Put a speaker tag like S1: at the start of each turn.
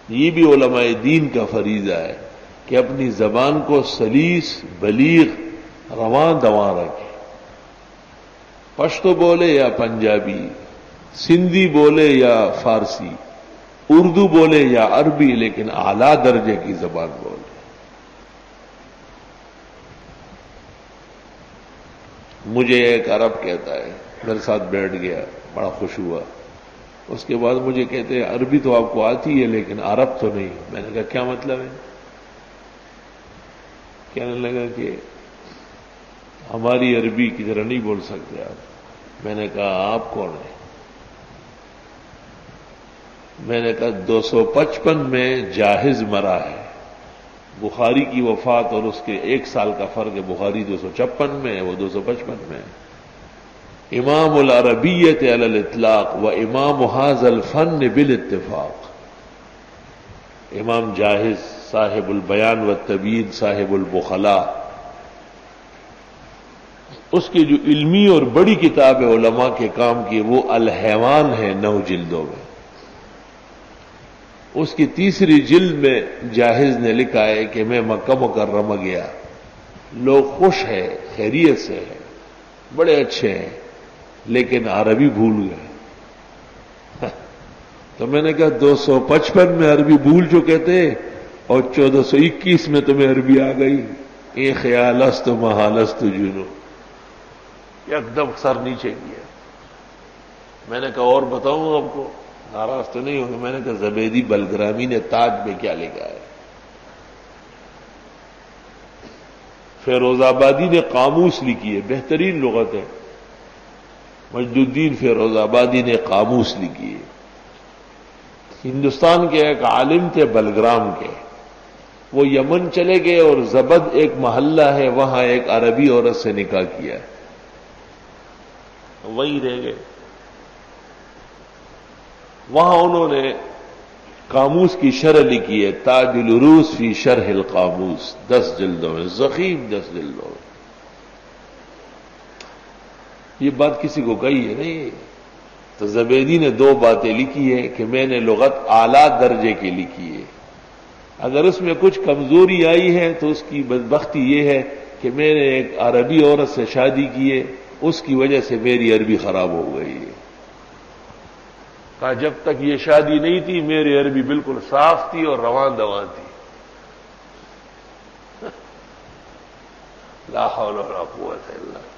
S1: یہ بھی علماء دین کا فریضہ ہے کہ اپنی زبان کو سلیس، بلیغ، رواں دواں رکھے. پشتو بولے یا پنجابی، سندھی بولے یا فارسی، اردو بولے یا عربی، لیکن اعلیٰ درجے کی زبان بولے. مجھے ایک عرب کہتا ہے، میرے ساتھ بیٹھ گیا، بڑا خوش ہوا. اس کے بعد مجھے کہتے ہیں عربی تو آپ کو آتی ہے لیکن عرب تو نہیں. میں نے کہا کیا مطلب ہے؟ کہنے لگا کہ ہماری عربی کی طرح نہیں بول سکتے آپ. میں نے کہا آپ کون ہیں؟ میں نے کہا 255 میں جاہز مرا ہے. بخاری کی وفات اور اس کے 1 سال کا فرق ہے. بخاری 256 میں ہے، وہ 255 میں ہے. امام العربیت علی الاطلاق و امام هذا الفن بالاتفاق. امام جاہز صاحب البیان والتبیین، صاحب البخلاء، اس کی جو علمی اور بڑی کتاب ہے علماء کے کام کی، وہ الحیوان ہے 9 جلدوں میں. اس کی 3ری جلد میں جاہز نے لکھا ہے کہ میں مکہ مکرمہ گیا، لوگ خوش ہیں، خیریت سے ہیں، بڑے اچھے ہیں، لیکن عربی بھول گئے. تو میں نے کہا 255 میں عربی بھول چکے تھے اور 1421 میں تمہیں عربی آ گئی. اے خیال است محال است جنو. ایک دم سر نیچے کیا. میں نے کہا اور بتاؤں آپ کو؟ ناراض تو نہیں ہوگا؟ میں نے کہا زبیدی بلگرامی نے تاج میں کیا لکھا ہے. فیروز آبادی نے قاموس لکھی ہے، بہترین لغت ہے. مجد الدین فیروز آبادی نے قاموس لکھی ہے. ہندوستان کے ایک عالم تھے بلگرام کے، وہ یمن چلے گئے اور زبد ایک محلہ ہے، وہاں ایک عربی عورت سے نکاح کیا ہے، وہیں رہ گئے. وہاں انہوں نے قاموس کی شرح لکھی ہے، تاج العروس فی شرح القاموس، 10 جلدوں میں، ضخیم 10 جلدوں میں. یہ بات کسی کو کہی ہے نہیں. تو زبیدی نے 2 باتیں لکھی ہے کہ میں نے لغت اعلیٰ درجے کی لکھی ہے. اگر اس میں کچھ کمزوری آئی ہے تو اس کی بدبختی یہ ہے کہ میں نے ایک عربی عورت سے شادی کی ہے، اس کی وجہ سے میری عربی خراب ہو گئی ہے. کہا جب تک یہ شادی نہیں تھی میری عربی بالکل صاف تھی اور رواں دواں تھی. لا حول ولا قوت الا باللہ.